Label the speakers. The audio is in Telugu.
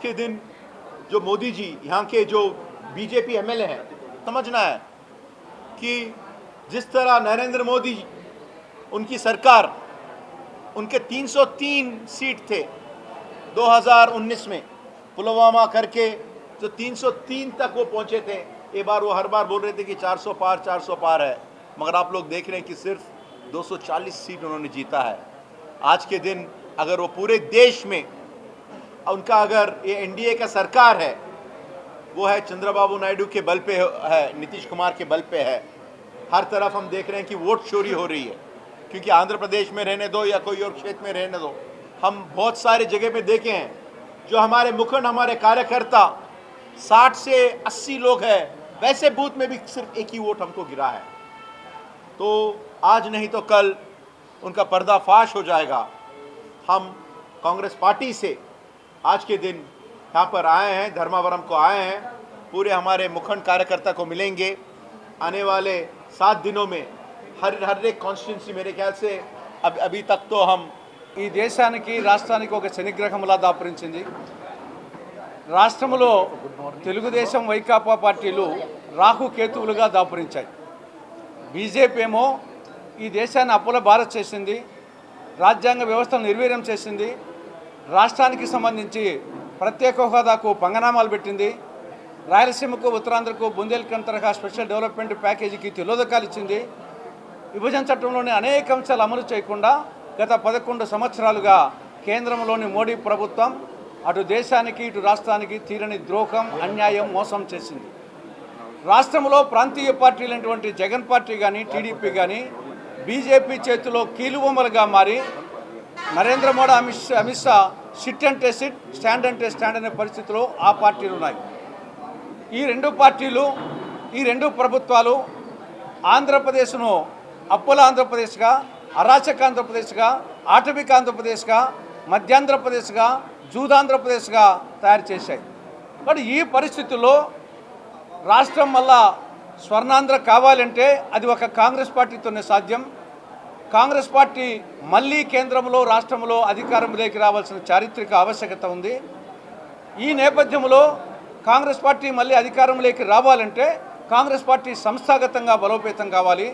Speaker 1: के दिन जो मोदी जी यहाँ के जो बीजेपी एमएलए हैं, समझना है कि जिस तरह नरेंद्र मोदी उनकी सरकार उनके 303 सीट थे 2019 में पुलवामा करके जो 303 तक वो पहुंचे थे। ये बार वो हर बार बोल रहे थे कि 400 पार है, मगर आप लोग देख रहे हैं कि सिर्फ 240 सीट उन्होंने जीता है। आज के दिन अगर वो पूरे देश में उनका अगर ये एनडीए का सरकार है, वो है चंद्रबाबू नायडू के बल पे है, नीतीश कुमार के बल पे है। हर तरफ हम देख रहे हैं कि वोट चोरी हो रही है, क्योंकि आंध्र प्रदेश में रहने दो या कोई और क्षेत्र में रहने दो, हम बहुत सारे जगह पे देखे हैं जो हमारे मुखंड हमारे कार्यकर्ता 60 से 80 लोग हैं, वैसे बूथ में भी सिर्फ एक ही वोट हमको गिरा है। तो आज नहीं तो कल उनका पर्दाफाश हो जाएगा। हम कांग्रेस पार्टी से आज के दिन यहाँ पर आए हैं, धर्मावरम को आए हैं, पूरे हमारे मुखंड कार्यकर्ता को मिलेंगे। आने वाले 7 दिनों में हर एक कॉन्स्टिट्यूंसी मेरे ख्याल से अभी तक तो हम
Speaker 2: ఈ దేశానికి రాష్ట్రానికి ఒక శనిగ్రహంలా దాపురించింది। రాష్ట్రంలో తెలుగుదేశం వైకాపా పార్టీలు రాహుకేతువులుగా దాపురించాయి। బీజేపీ ఏమో ఈ దేశాన్ని అప్పుల భారత్ చేసింది, రాజ్యాంగ వ్యవస్థను నిర్వీర్యం చేసింది, రాష్ట్రానికి సంబంధించి ప్రత్యేక హోదాకు పంగనామాలు పెట్టింది, రాయలసీమకు ఉత్తరాంధ్రకు బుందేల్ఖండ్ తరహా స్పెషల్ డెవలప్మెంట్ ప్యాకేజీకి తిలోదకాలు ఇచ్చింది। విభజన చట్టంలోని అనేక అంశాలు అమలు చేయకుండా గత 11 సంవత్సరాలుగా కేంద్రంలోని మోడీ ప్రభుత్వం అటు దేశానికి ఇటు రాష్ట్రానికి తీరని ద్రోహం, అన్యాయం, మోసం చేసింది। రాష్ట్రంలో ప్రాంతీయ పార్టీలైనటువంటి జగన్ పార్టీ కానీ టీడీపీ కానీ బీజేపీ చేతిలో కీలుబొమ్మలుగా మారి నరేంద్ర మోడీ అమిత్ షా సిట్ అంటే సిట్, స్టాండ్ అంటే స్టాండ్ అనే పరిస్థితిలో ఆ పార్టీలు ఉన్నాయి। ఈ రెండు పార్టీలు, ఈ రెండు ప్రభుత్వాలు ఆంధ్రప్రదేశ్ను అప్పుల ఆంధ్రప్రదేశ్గా, అరాచక ఆంధ్రప్రదేశ్గా, ఆటవిక ఆంధ్రప్రదేశ్గా, మధ్యాంధ్రప్రదేశ్గా, జూదాంధ్రప్రదేశ్గా తయారు చేశాయి। కానీ ఈ పరిస్థితుల్లో రాష్ట్రం మళ్ళా స్వర్ణాంధ్ర కావాలంటే అది ఒక కాంగ్రెస్ పార్టీతోనే సాధ్యం। కాంగ్రెస్ పార్టీ మళ్ళీ కేంద్రంలో రాష్ట్రంలో అధికారంలోకి రావాల్సిన చారిత్రక ఆవశ్యకత ఉంది। ఈ నేపథ్యంలో కాంగ్రెస్ పార్టీ మళ్ళీ అధికారంలోకి రావాలంటే కాంగ్రెస్ పార్టీ సంస్థాగతంగా బలోపేతం కావాలి।